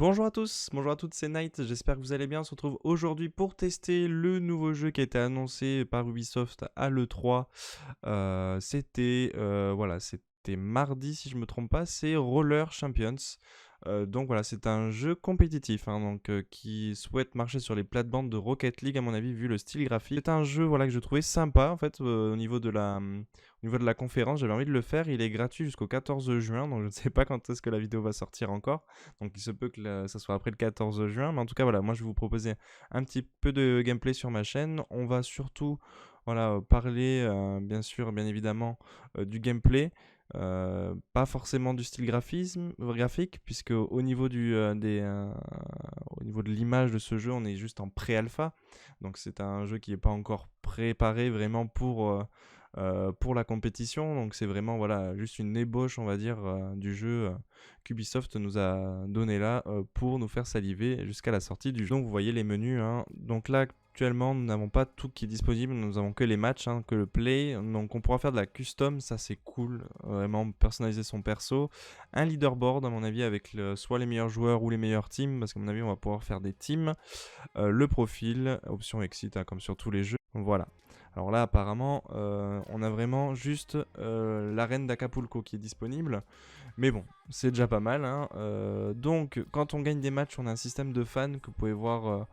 Bonjour à tous, bonjour à toutes, c'est Knight, j'espère que vous allez bien. On se retrouve aujourd'hui pour tester le nouveau jeu qui a été annoncé par Ubisoft à l'E3. C'était mardi si je me trompe pas, c'est Roller Champions. Donc voilà, c'est un jeu compétitif qui souhaite marcher sur les plates-bandes de Rocket League à mon avis vu le style graphique. C'est un jeu que je trouvais sympa en fait au niveau de la conférence, j'avais envie de le faire. Il est gratuit jusqu'au 14 juin, donc je ne sais pas quand est-ce que la vidéo va sortir encore. Donc il se peut que ça soit après le 14 juin, mais en tout cas voilà, moi je vais vous proposer un petit peu de gameplay sur ma chaîne. On va surtout parler bien évidemment du gameplay. Pas forcément du style graphique, puisque au niveau de l'image de ce jeu, on est juste en pré-alpha. Donc c'est un jeu qui n'est pas encore préparé vraiment pour la compétition. Donc c'est vraiment juste une ébauche, on va dire, du jeu qu'Ubisoft nous a donné là pour nous faire saliver jusqu'à la sortie du jeu. Donc vous voyez les menus, hein. Donc là actuellement nous n'avons pas tout qui est disponible, nous avons que les matchs, hein, que le play. Donc on pourra faire de la custom, ça c'est cool, vraiment personnaliser son perso. Un leaderboard à mon avis avec soit les meilleurs joueurs ou les meilleurs teams, parce qu'à mon avis on va pouvoir faire des teams. Le profil, option exit, hein, comme sur tous les jeux. Voilà. Alors là, apparemment, on a vraiment juste l'arène d'Acapulco qui est disponible. Mais bon, c'est déjà pas mal, hein. Donc, quand on gagne des matchs, on a un système de fans que vous pouvez voir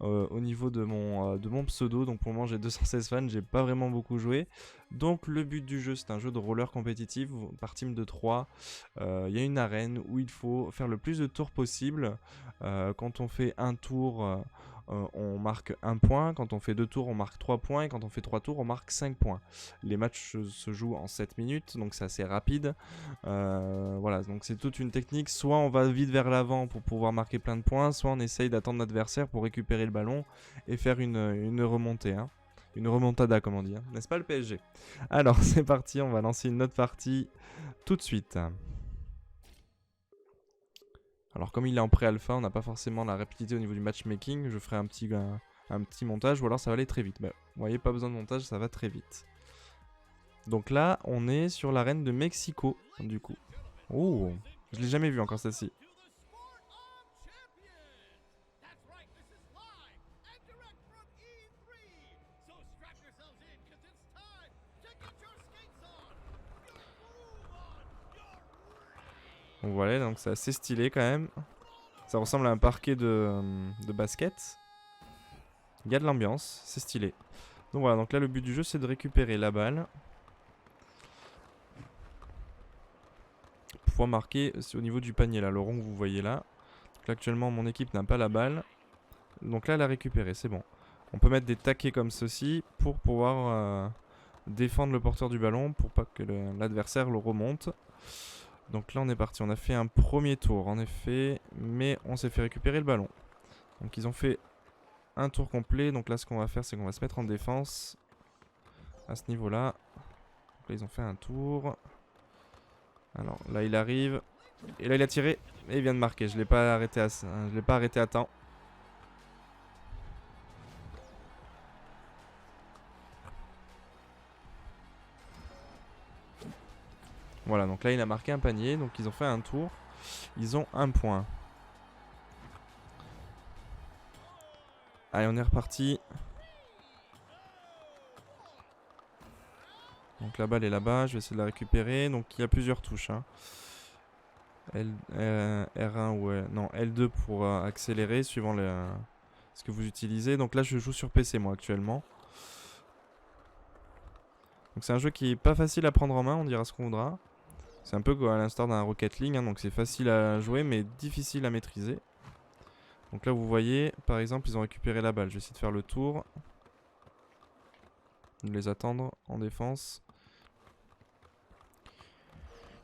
au niveau de mon pseudo. Donc pour le moment, j'ai 216 fans, j'ai pas vraiment beaucoup joué. Donc le but du jeu, c'est un jeu de roller compétitif par team de 3. Il y a une arène où il faut faire le plus de tours possible. Quand on fait un tour, on marque 1 point. Quand on fait 2 tours, on marque 3 points. Et quand on fait 3 tours, on marque 5 points. Les matchs se jouent en 7 minutes, donc c'est assez rapide. Voilà, donc c'est toute une technique. Soit on va vite vers l'avant pour pouvoir marquer plein de points, soit on essaye d'attendre l'adversaire pour récupérer le ballon et faire une remontée, hein. Une remontada, comme on dit, hein. N'est-ce pas le PSG? Alors c'est parti, on va lancer une autre partie tout de suite. Alors comme il est en pré-alpha, on n'a pas forcément la rapidité au niveau du matchmaking. Je ferai un petit montage ou alors ça va aller très vite. Bah, vous voyez, pas besoin de montage, ça va très vite. Donc là, on est sur l'arène de Mexico, du coup. Oh, je l'ai jamais vu encore celle-ci. Donc voilà, donc c'est assez stylé quand même. Ça ressemble à un parquet de basket. Il y a de l'ambiance, c'est stylé. Donc voilà, donc là le but du jeu c'est de récupérer la balle. Pour pouvoir marquer au niveau du panier là, le rond que vous voyez là. Donc là actuellement mon équipe n'a pas la balle. Donc là elle a récupéré, c'est bon. On peut mettre des taquets comme ceci pour pouvoir défendre le porteur du ballon pour pas que l'adversaire le remonte. Donc là on est parti, on a fait un premier tour en effet, mais on s'est fait récupérer le ballon. Donc ils ont fait un tour complet, donc là ce qu'on va faire c'est qu'on va se mettre en défense à ce niveau là. Donc là ils ont fait un tour. Alors là il arrive, et là il a tiré, et il vient de marquer, je l'ai pas arrêté à temps. Voilà, donc là il a marqué un panier, donc ils ont fait un tour, ils ont un point. Allez, on est reparti. Donc la balle est là-bas, je vais essayer de la récupérer. Donc il y a plusieurs touches, hein. R1 ou non, L2 pour accélérer suivant ce que vous utilisez. Donc là je joue sur PC moi actuellement. Donc c'est un jeu qui est pas facile à prendre en main, on dira ce qu'on voudra. C'est un peu à l'instar d'un Rocket League, hein, donc c'est facile à jouer mais difficile à maîtriser. Donc là vous voyez, par exemple ils ont récupéré la balle. Je vais essayer de faire le tour. De les attendre en défense.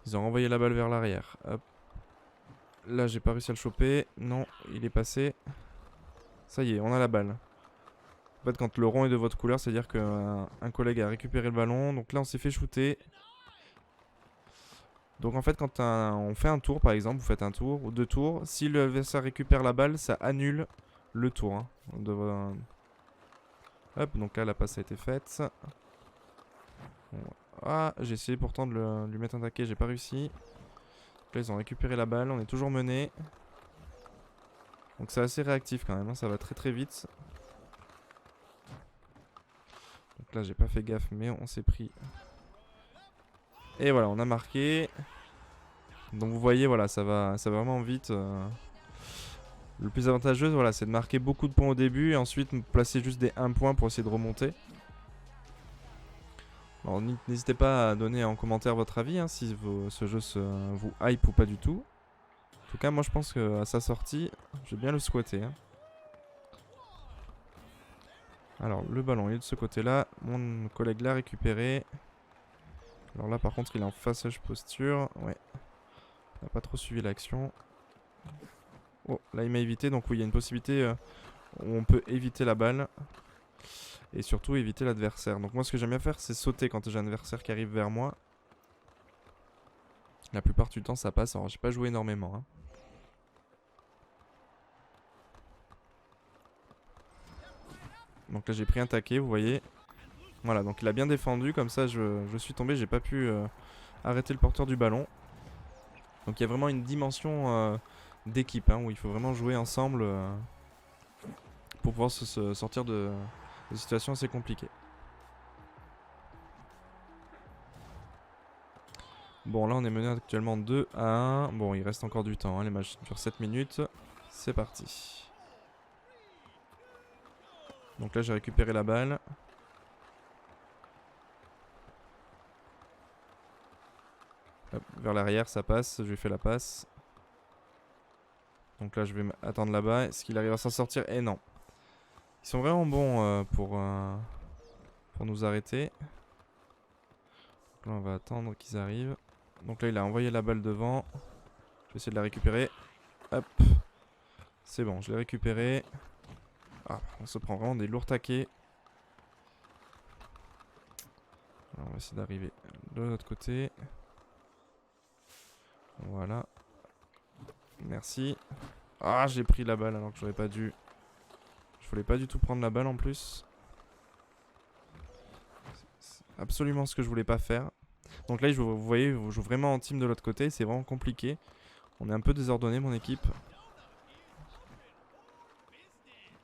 Ils ont renvoyé la balle vers l'arrière. Hop. Là j'ai pas réussi à le choper. Non, il est passé. Ça y est, on a la balle. En fait quand le rond est de votre couleur, c'est-à-dire qu'un collègue a récupéré le ballon. Donc là on s'est fait shooter. Donc en fait quand on fait un tour par exemple, vous faites un tour ou 2 tours, si l'adversaire récupère la balle, ça annule le tour, hein. Hop, donc là la passe a été faite. Bon. Ah, j'ai essayé pourtant de lui mettre un taquet, j'ai pas réussi. Donc là ils ont récupéré la balle, on est toujours mené. Donc c'est assez réactif quand même, hein, ça va très très vite. Donc là j'ai pas fait gaffe mais on s'est pris. Et voilà, on a marqué. Donc vous voyez, voilà, ça va vraiment vite. Le plus avantageux, voilà, c'est de marquer beaucoup de points au début et ensuite placer juste des 1 point pour essayer de remonter. Alors n'hésitez pas à donner en commentaire votre avis, hein, si ce jeu vous hype ou pas du tout. En tout cas, moi je pense qu'à sa sortie, je vais bien le squatter. Hein. Alors le ballon il est de ce côté-là, mon collègue l'a récupéré. Alors là par contre il est en façage posture, ouais. Il n'a pas trop suivi l'action. Oh, là il m'a évité, donc oui il y a une possibilité où on peut éviter la balle. Et surtout éviter l'adversaire. Donc moi ce que j'aime bien faire c'est sauter quand j'ai un adversaire qui arrive vers moi. La plupart du temps ça passe, alors j'ai pas joué énormément. Hein. Donc là j'ai pris un taquet, vous voyez. Voilà, donc il a bien défendu, comme ça je suis tombé, j'ai pas pu arrêter le porteur du ballon. Donc il y a vraiment une dimension d'équipe, hein, où il faut vraiment jouer ensemble pour pouvoir se sortir de situations assez compliquées. Bon là on est mené actuellement 2-1. Bon il reste encore du temps, hein, les matchs durent 7 minutes. C'est parti. Donc là j'ai récupéré la balle. Hop, vers l'arrière ça passe, je lui fais la passe. Donc là je vais attendre là-bas. Est-ce qu'il arrive à s'en sortir? Eh non. Ils sont vraiment bons pour nous arrêter. Donc là on va attendre qu'ils arrivent. Donc là il a envoyé la balle devant. Je vais essayer de la récupérer. Hop. C'est bon, je l'ai récupéré. Ah, on se prend vraiment des lourds taquets. Alors on va essayer d'arriver de l'autre côté. Voilà. Merci. Ah, j'ai pris la balle alors que j'aurais pas dû. Je voulais pas du tout prendre la balle en plus. C'est absolument ce que je voulais pas faire. Donc là, vous voyez, je joue vraiment en team de l'autre côté. C'est vraiment compliqué. On est un peu désordonné, mon équipe.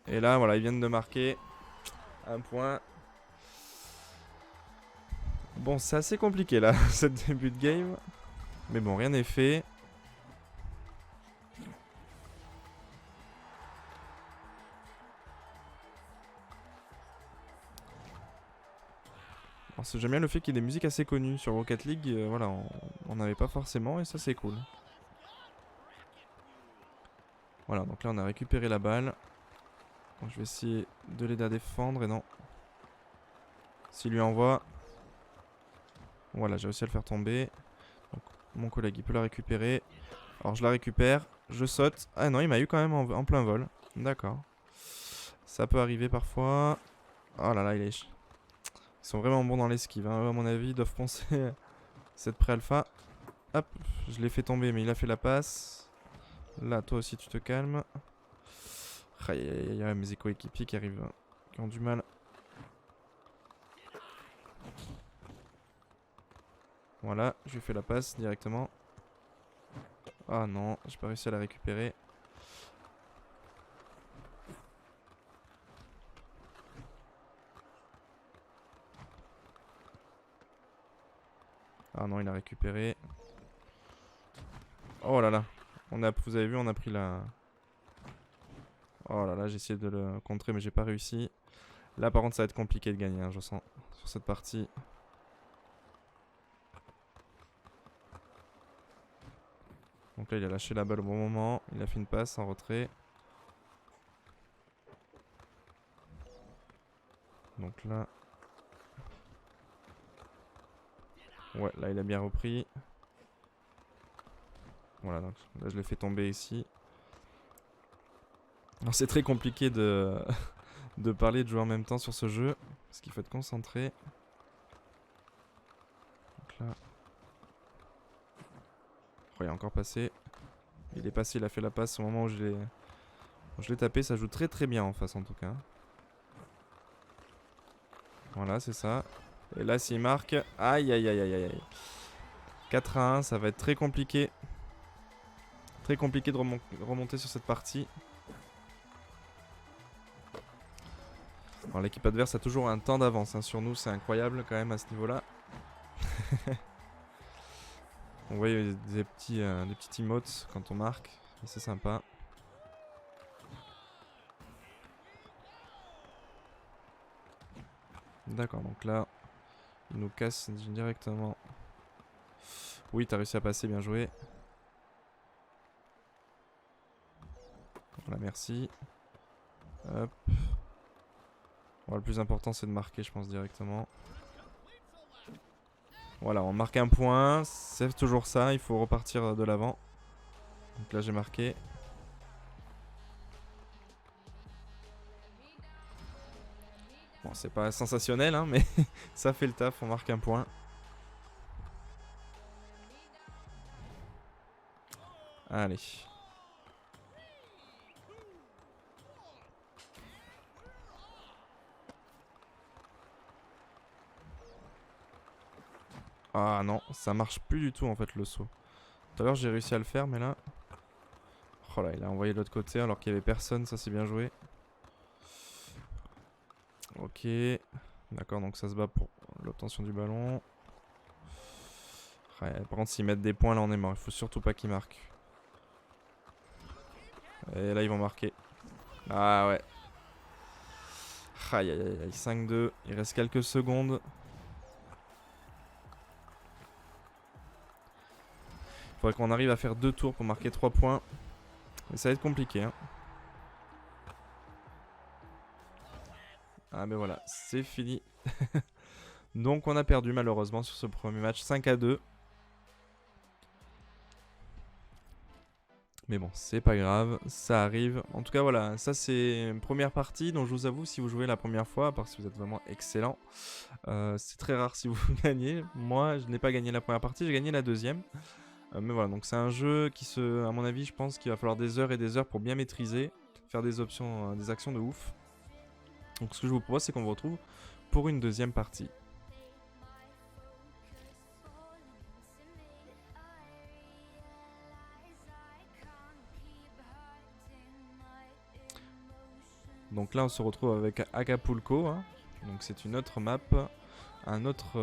Et là, voilà, ils viennent de marquer un point. Bon, c'est assez compliqué là, ce début de game. Mais bon, rien n'est fait. J'aime bien le fait qu'il y ait des musiques assez connues sur Rocket League. Voilà, on n'avait pas forcément et ça c'est cool. Voilà, donc là on a récupéré la balle. Donc, je vais essayer de l'aider à défendre et non. S'il lui envoie. Voilà, j'ai réussi à le faire tomber. Donc, mon collègue il peut la récupérer. Alors je la récupère, je saute. Ah non, il m'a eu quand même en plein vol. D'accord. Ça peut arriver parfois. Oh là là, ils sont vraiment bons dans l'esquive. Hein. À mon avis, ils doivent penser cette pré-alpha. Hop, je l'ai fait tomber, mais il a fait la passe. Là, toi aussi, tu te calmes. Aïe aïe aïe, mes éco-équipiers qui arrivent, qui ont du mal. Voilà, je lui fais la passe directement. Ah non, j'ai pas réussi à la récupérer. Ah non, il a récupéré. Oh là là, vous avez vu, on a pris la... Oh là là, j'ai essayé de le contrer, mais j'ai pas réussi. Là, par contre, ça va être compliqué de gagner, hein, je sens, sur cette partie. Donc là, il a lâché la balle au bon moment. Il a fait une passe en retrait. Donc là... Ouais, là, il a bien repris. Voilà, donc là, je l'ai fait tomber ici. Alors, c'est très compliqué de... de parler et de jouer en même temps sur ce jeu. Parce qu'il faut être concentré. Donc là... Oh, il est encore passé. Il est passé, il a fait la passe au moment où je l'ai tapé. Ça joue très très bien en face en tout cas. Voilà, c'est ça. Et là, s'il marque... Aïe, aïe, aïe, aïe, aïe. 4-1, ça va être très compliqué. Très compliqué de remonter sur cette partie. Alors l'équipe adverse a toujours un temps d'avance hein, sur nous, c'est incroyable quand même à ce niveau-là. On voit des petits emotes quand on marque, et c'est sympa. D'accord, donc là, il nous casse directement. Oui, t'as réussi à passer, bien joué. Voilà, merci. Hop. Bon, le plus important, c'est de marquer, je pense, directement. Voilà, on marque un point. C'est toujours ça, il faut repartir de l'avant. Donc là, j'ai marqué. Bon, c'est pas sensationnel, hein, mais ça fait le taf, on marque un point. Allez. Ah non, ça marche plus du tout en fait le saut. Tout à l'heure j'ai réussi à le faire mais là... Oh là, il a envoyé de l'autre côté alors qu'il y avait personne, ça c'est bien joué. Ok. D'accord, donc ça se bat pour l'obtention du ballon. Ouais, par contre s'ils mettent des points là on est mort, il faut surtout pas qu'ils marquent. Et là ils vont marquer. Ah ouais. Aïe aïe aïe, 5-2, il reste quelques secondes. Il faudrait qu'on arrive à faire 2 tours pour marquer 3 points. Mais ça va être compliqué hein. Ah mais voilà, c'est fini. Donc on a perdu malheureusement sur ce premier match 5-2. Mais bon, c'est pas grave, ça arrive. En tout cas, voilà, ça c'est une première partie. Donc je vous avoue, si vous jouez la première fois, parce que vous êtes vraiment excellent, c'est très rare si vous gagnez. Moi, je n'ai pas gagné la première partie, j'ai gagné la deuxième. Mais voilà, donc c'est un jeu qui à mon avis, je pense qu'il va falloir des heures et des heures pour bien maîtriser, faire des options, des actions de ouf. Donc ce que je vous propose, c'est qu'on vous retrouve pour une deuxième partie. Donc là, on se retrouve avec Acapulco. Hein. Donc c'est une autre map, une autre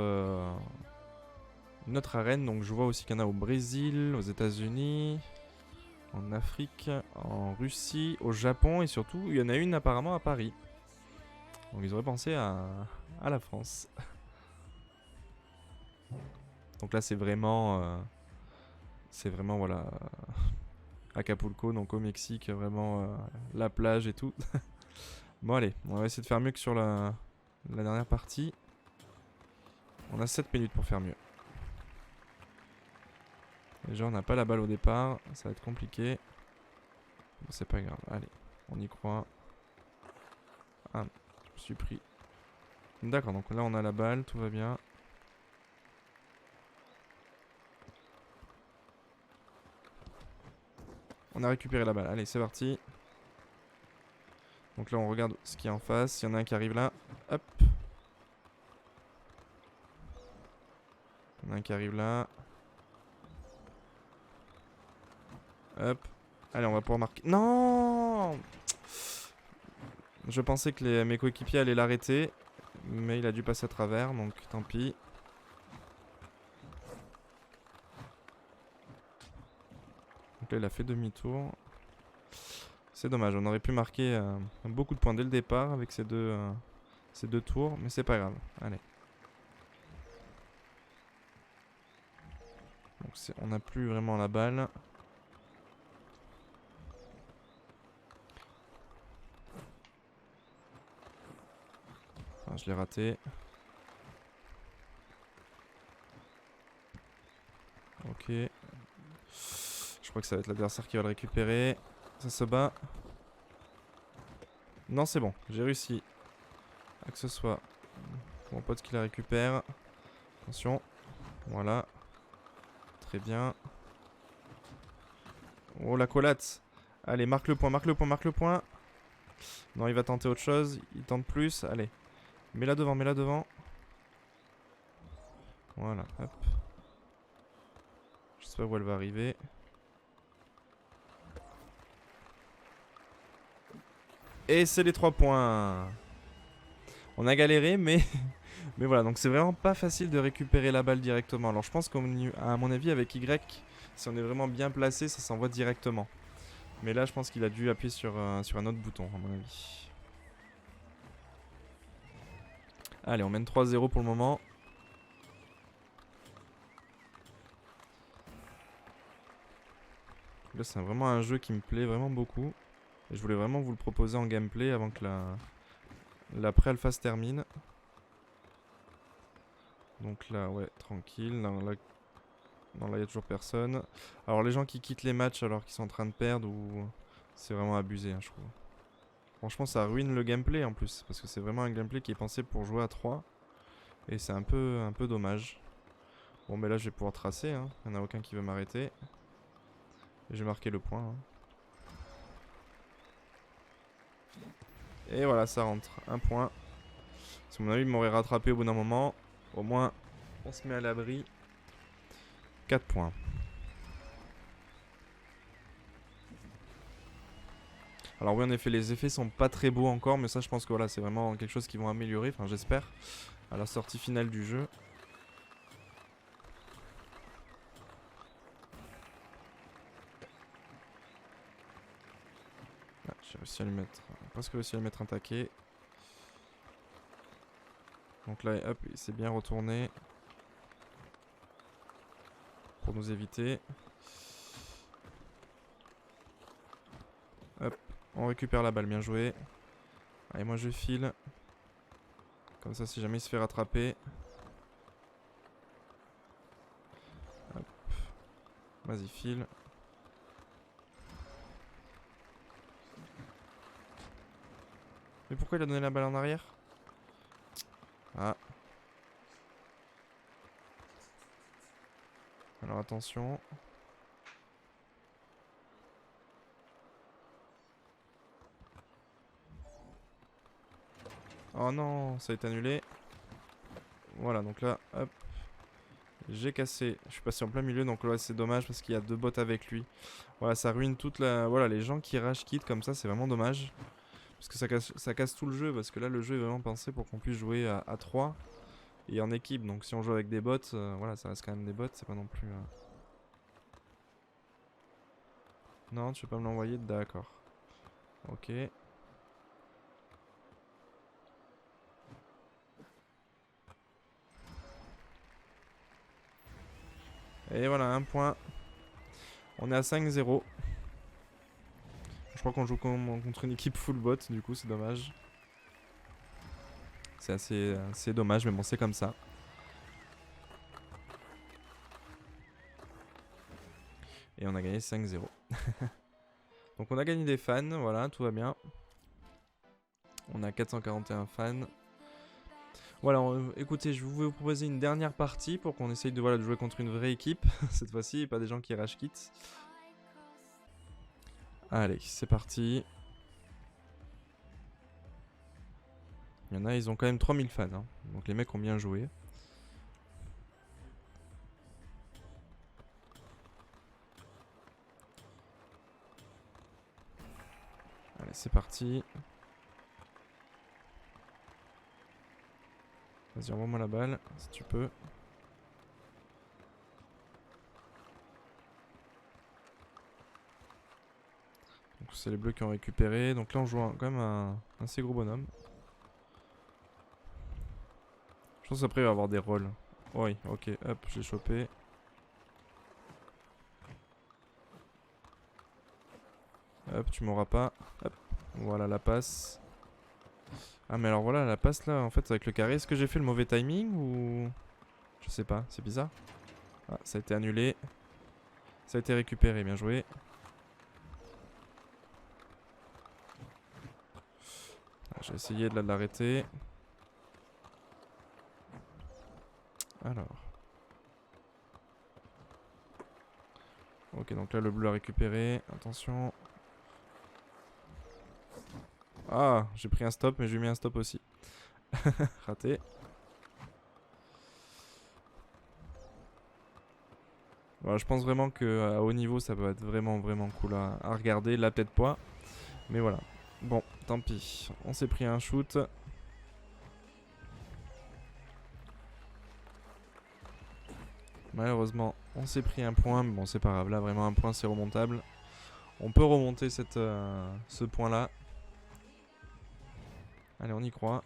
arène. Donc je vois aussi qu'il y en a au Brésil, aux États-Unis, en Afrique, en Russie, au Japon et surtout, il y en a une apparemment à Paris. Donc ils auraient pensé à la France. Donc là, c'est vraiment voilà, Acapulco, donc au Mexique, vraiment la plage et tout. Bon allez, on va essayer de faire mieux que sur la dernière partie. On a 7 minutes pour faire mieux. Déjà on n'a pas la balle au départ, ça va être compliqué. Bon, c'est pas grave, allez, on y croit. Ah, je me suis pris. D'accord, donc là on a la balle, tout va bien. On a récupéré la balle, allez c'est parti. Donc là on regarde ce qu'il y a en face, il y en a un qui arrive là, hop. Il y en a un qui arrive là. Hop. Allez, on va pouvoir marquer. Non! Je pensais que mes coéquipiers allaient l'arrêter. Mais il a dû passer à travers, donc tant pis. Donc là, il a fait demi-tour. C'est dommage, on aurait pu marquer beaucoup de points dès le départ avec ces deux tours. Mais c'est pas grave. Allez. Donc on n'a plus vraiment la balle. Enfin, je l'ai raté. Ok. Je crois que ça va être l'adversaire qui va le récupérer. Ça se bat. Non, c'est bon, j'ai réussi. À que ce soit mon pote qui la récupère. Attention. Voilà. Très bien. Oh, la collate. Allez, marque le point, marque le point, marque le point. Non, il va tenter autre chose. Il tente plus. Allez. Mets-la devant, mets-la devant. Voilà, hop. Je sais pas où elle va arriver. Et c'est les 3 points. On a galéré, mais mais voilà. Donc c'est vraiment pas facile de récupérer la balle directement. Alors je pense qu'à mon avis avec Y, si on est vraiment bien placé, ça s'envoie directement. Mais là je pense qu'il a dû appuyer sur un autre bouton à mon avis. Allez, on mène 3-0 pour le moment. Là c'est vraiment un jeu qui me plaît vraiment beaucoup. Et je voulais vraiment vous le proposer en gameplay avant que la pré-alpha se termine. Donc là, ouais, tranquille. Non, là, il n'y a toujours personne. Alors les gens qui quittent les matchs alors qu'ils sont en train de perdre, c'est vraiment abusé, hein, je trouve. Franchement, ça ruine le gameplay en plus. Parce que c'est vraiment un gameplay qui est pensé pour jouer à 3. Et c'est un peu dommage. Bon, mais là, je vais pouvoir tracer. Hein. Il n'y en a aucun qui veut m'arrêter. Et j'ai marqué le point. Hein. Et voilà, ça rentre. Un point. Si mon avis, il m'aurait rattrapé au bout d'un moment. Au moins, on se met à l'abri. 4 points. Alors oui, en effet, les effets sont pas très beaux encore, mais ça, je pense que voilà, c'est vraiment quelque chose qu'ils vont améliorer, enfin j'espère, à la sortie finale du jeu. Ah, j'ai réussi à lui mettre, presque réussi à lui mettre un taquet. Donc là, hop, il s'est bien retourné pour nous éviter. Hop, on récupère la balle, bien joué. Allez, moi je file. Comme ça, si jamais il se fait rattraper. Hop. Vas-y, file. Mais pourquoi il a donné la balle en arrière? Ah. Alors attention. Oh non, ça a été annulé. Voilà, donc là, hop. J'ai cassé. Je suis passé en plein milieu, donc là c'est dommage parce qu'il y a 2 bots avec lui. Voilà, ça ruine toute la... Voilà, les gens qui rage quittent comme ça, c'est vraiment dommage. Parce que ça casse tout le jeu, parce que là le jeu est vraiment pensé pour qu'on puisse jouer à 3 et en équipe. Donc si on joue avec des bots, voilà, ça reste quand même des bots, c'est pas non plus... Non, tu veux pas me l'envoyer? D'accord. Ok. Et voilà, un point. On est à 5-0. Je crois qu'on joue contre une équipe full bot, du coup c'est dommage. C'est assez dommage, mais bon, c'est comme ça. Et on a gagné 5-0. Donc on a gagné des fans, voilà, tout va bien. On a 441 fans. Voilà, écoutez, je vais vous proposer une dernière partie pour qu'on essaye de, voilà, de jouer contre une vraie équipe. Cette fois-ci, et pas des gens qui rage quit. Allez, c'est parti. Il y en a, ils ont quand même 3000 fans. Hein. Donc les mecs ont bien joué. Allez, c'est parti. Vas-y, envoie-moi la balle, si tu peux. Donc c'est les bleus qui ont récupéré. Donc là, on joue quand même un assez gros bonhomme. Je pense qu'après, il va y avoir des rôles. Oui, ok, hop, j'ai chopé. Hop, tu m'auras pas. Hop, voilà la passe. Ah mais alors voilà, la passe là, en fait, avec le carré, est-ce que j'ai fait le mauvais timing ou... Je sais pas, c'est bizarre. Ah, ça a été annulé. Ça a été récupéré, bien joué. Ah, j'ai essayé de l'arrêter. Alors. Ok, donc là, le bleu a récupéré. Attention. Ah, j'ai pris un stop, mais j'ai mis un stop aussi. Raté. Voilà, je pense vraiment qu'à haut niveau, ça peut être vraiment cool à regarder. Là, peut-être pas. Mais voilà. Bon, tant pis. On s'est pris un shoot. Malheureusement, on s'est pris un point, mais bon, c'est pas grave. Là, vraiment, un point, c'est remontable. On peut remonter ce point-là. Allez, on y croit.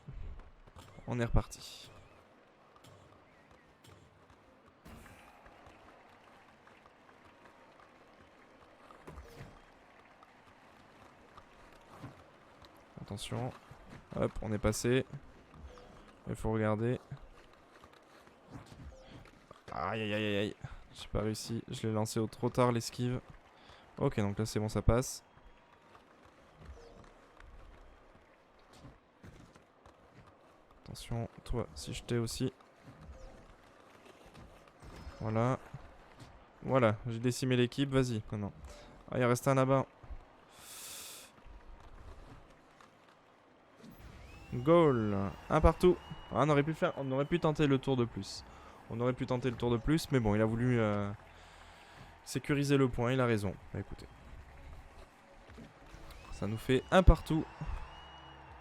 On est reparti. Attention. Hop, on est passé. Il faut regarder. Aïe aïe aïe aïe. J'ai pas réussi. Je l'ai lancé trop tard l'esquive. Ok, donc là c'est bon, ça passe. Attention, toi, si je t'ai aussi. Voilà. Voilà, j'ai décimé l'équipe, vas-y, maintenant. Ah, il en reste un là-bas. Goal. Un partout. Ah, on aurait pu tenter le tour de plus. On aurait pu tenter le tour de plus, mais bon, il a voulu sécuriser le point, il a raison. Bah écoutez. Ça nous fait un partout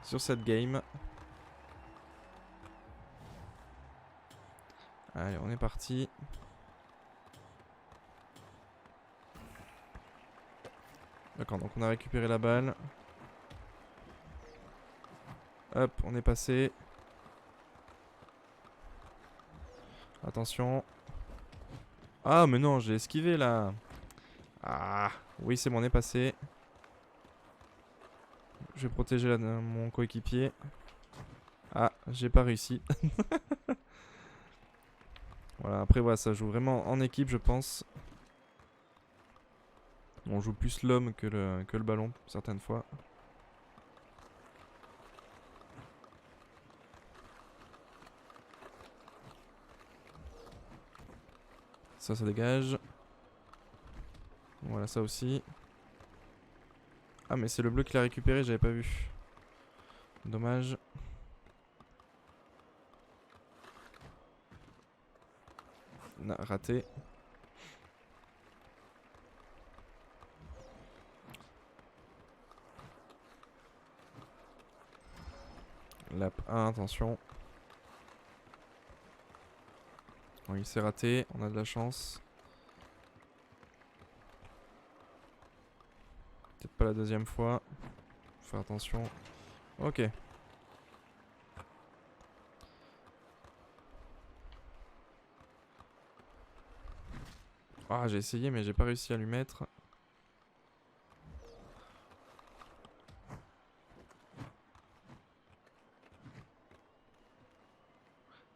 sur cette game. Allez, on est parti. D'accord, donc on a récupéré la balle. Hop, on est passé. Attention. Ah, mais non, j'ai esquivé là. Ah, oui, c'est bon, on est passé. Je vais protéger mon coéquipier. Ah, j'ai pas réussi. Voilà, après, voilà, ça joue vraiment en équipe, je pense. On joue plus l'homme que le ballon, certaines fois. Ça dégage. Voilà, ça aussi. Ah, mais c'est le bleu qui l'a récupéré, j'avais pas vu. Dommage. Raté. Lap 1, attention. Oui, c'est raté, on a de la chance. Peut-être pas la deuxième fois. Faut faire attention. Ok. Ah, j'ai essayé, mais j'ai pas réussi à lui mettre.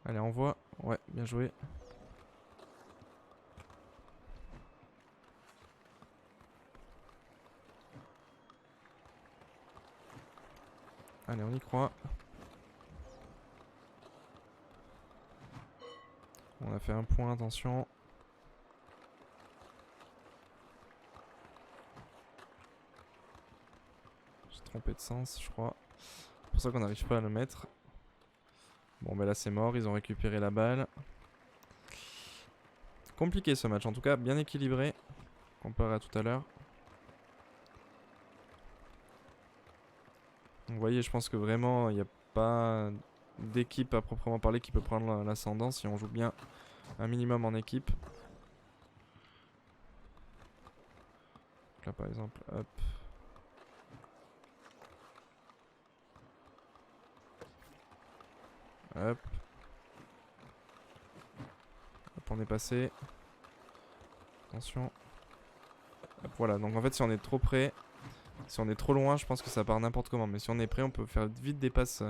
Allez, envoie. Ouais, bien joué. Allez, on y croit. On a fait un point, attention. J'ai trompé de sens, je crois. C'est pour ça qu'on n'arrive pas à le mettre. Bon, ben là, c'est mort. Ils ont récupéré la balle. Compliqué ce match, en tout cas, bien équilibré. Comparé à tout à l'heure. Vous voyez, je pense que vraiment, il n'y a pas d'équipe à proprement parler qui peut prendre l'ascendant si on joue bien un minimum en équipe. Là, par exemple, hop. Hop. Hop, on est passé. Attention. Hop, voilà, donc en fait, si on est trop près, si on est trop loin, je pense que ça part n'importe comment. Mais si on est prêt, on peut faire vite des passes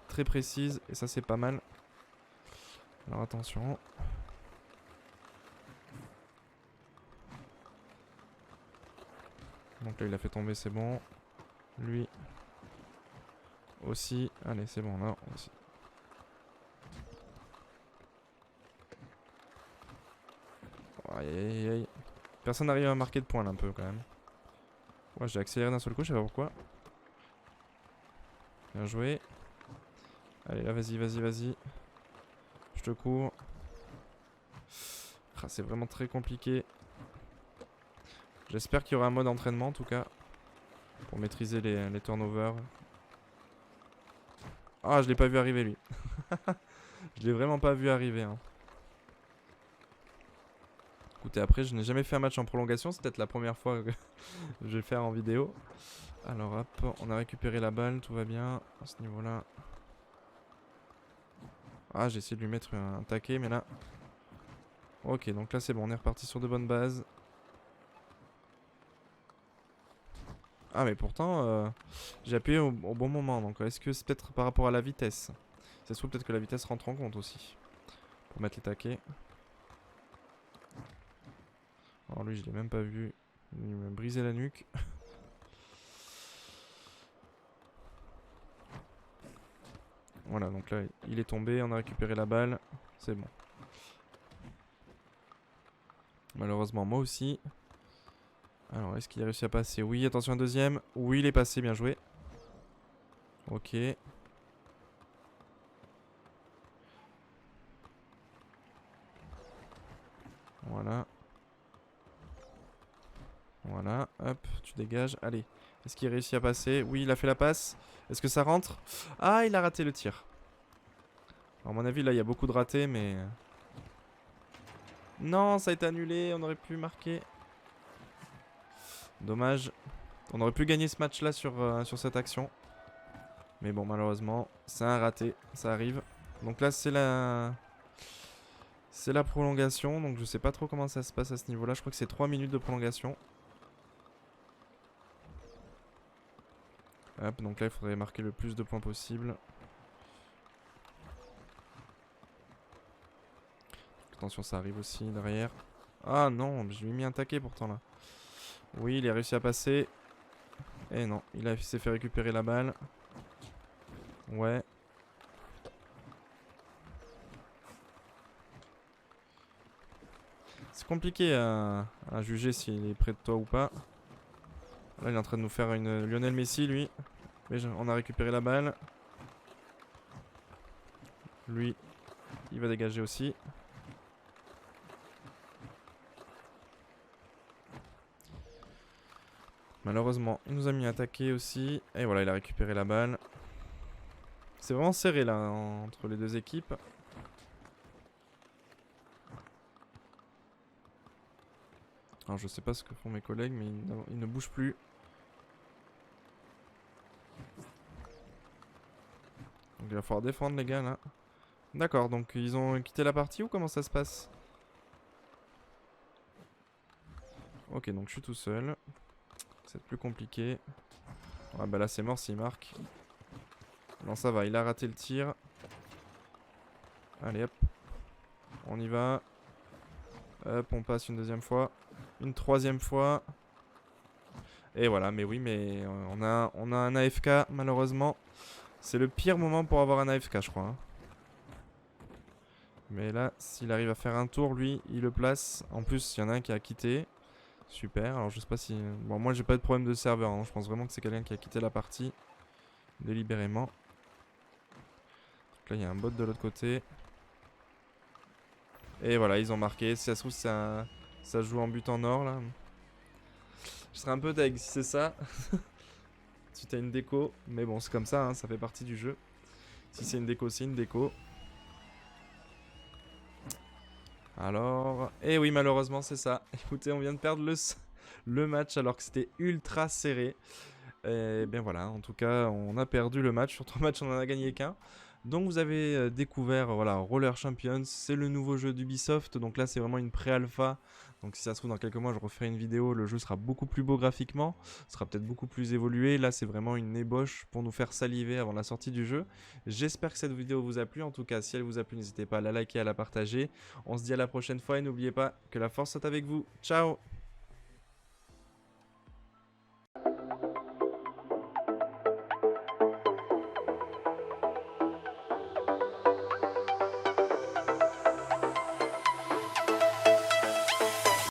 très précises. Et ça, c'est pas mal. Alors attention. Donc là, il a fait tomber, c'est bon. Lui aussi. Allez, c'est bon, là aussi. Aïe aïe aïe. Personne n'arrive à marquer de points là un peu quand même. Ouais, j'ai accéléré d'un seul coup, je sais pas pourquoi. Bien joué. Allez, là, vas-y, vas-y, vas-y. Je te cours. Ah, c'est vraiment très compliqué. J'espère qu'il y aura un mode entraînement en tout cas. Pour maîtriser les turnovers. Ah, je l'ai pas vu arriver lui. Je l'ai vraiment pas vu arriver. Hein. Écoutez, après, je n'ai jamais fait un match en prolongation. C'est peut-être la première fois que je vais le faire en vidéo. Alors hop, on a récupéré la balle, tout va bien à ce niveau-là. Ah, j'ai essayé de lui mettre un taquet, mais là... Ok, donc là c'est bon, on est reparti sur de bonnes bases. Ah, mais pourtant, j'ai appuyé au bon moment. Donc est-ce que c'est peut-être par rapport à la vitesse? Ça se trouve peut-être que la vitesse rentre en compte aussi. Pour mettre les taquets. Alors lui, je l'ai même pas vu. Il m'a brisé la nuque. Voilà, donc là, il est tombé, on a récupéré la balle. C'est bon. Malheureusement, moi aussi. Alors, est-ce qu'il a réussi à passer? Oui, attention, un deuxième. Oui, il est passé, bien joué. Ok. Voilà. Voilà, hop, tu dégages. Allez, est-ce qu'il réussit à passer? Oui, il a fait la passe. Est-ce que ça rentre? Ah, il a raté le tir. Alors, à mon avis, là, il y a beaucoup de ratés, mais... Non, ça a été annulé, on aurait pu marquer. Dommage. On aurait pu gagner ce match-là sur cette action. Mais bon, malheureusement, c'est un raté, ça arrive. Donc là, c'est la prolongation, donc je sais pas trop comment ça se passe à ce niveau-là. Je crois que c'est 3 minutes de prolongation. Hop, donc là, il faudrait marquer le plus de points possible. Attention, ça arrive aussi derrière. Ah non, je lui ai mis un taquet pourtant là. Oui, il a réussi à passer. Eh non, il s'est fait récupérer la balle. Ouais. C'est compliqué à juger s'il est près de toi ou pas. Là, il est en train de nous faire une Lionel Messi, lui. Mais on a récupéré la balle. Lui, il va dégager aussi. Malheureusement, il nous a mis un taquet aussi. Et voilà, il a récupéré la balle. C'est vraiment serré là entre les deux équipes. Alors je sais pas ce que font mes collègues, mais ils ne bougent plus. Donc il va falloir défendre les gars là. D'accord, donc ils ont quitté la partie ou comment ça se passe? Ok, donc je suis tout seul. C'est plus compliqué. Ouais, bah là c'est mort s'il marque. Non, ça va, il a raté le tir. Allez hop. On y va. Hop, on passe une deuxième fois. Une troisième fois. Et voilà, mais oui, mais on a un AFK malheureusement. C'est le pire moment pour avoir un AFK, je crois. Hein. Mais là, s'il arrive à faire un tour, lui, il le place. En plus, il y en a un qui a quitté. Super, alors je sais pas si... Bon, moi j'ai pas de problème de serveur, hein. Je pense vraiment que c'est quelqu'un qui a quitté la partie. Délibérément. Donc là, il y a un bot de l'autre côté. Et voilà, ils ont marqué. Si ça se trouve, ça joue en but en or, là. Je serais un peu deg si c'est ça. Si t'as une déco. Mais bon, c'est comme ça, hein, ça fait partie du jeu. Si c'est une déco, c'est une déco. Alors... Et oui, malheureusement, c'est ça. Écoutez, on vient de perdre le match alors que c'était ultra serré. Et bien voilà, en tout cas, on a perdu le match. Sur 3 matchs, on en a gagné qu'un. Donc vous avez découvert voilà, Roller Champions, c'est le nouveau jeu d'Ubisoft. Donc là, c'est vraiment une pré-alpha. Donc si ça se trouve, dans quelques mois, je referai une vidéo. Le jeu sera beaucoup plus beau graphiquement, sera peut-être beaucoup plus évolué. Là, c'est vraiment une ébauche pour nous faire saliver avant la sortie du jeu. J'espère que cette vidéo vous a plu. En tout cas, si elle vous a plu, n'hésitez pas à la liker, à la partager. On se dit à la prochaine fois et n'oubliez pas que la force soit avec vous. Ciao!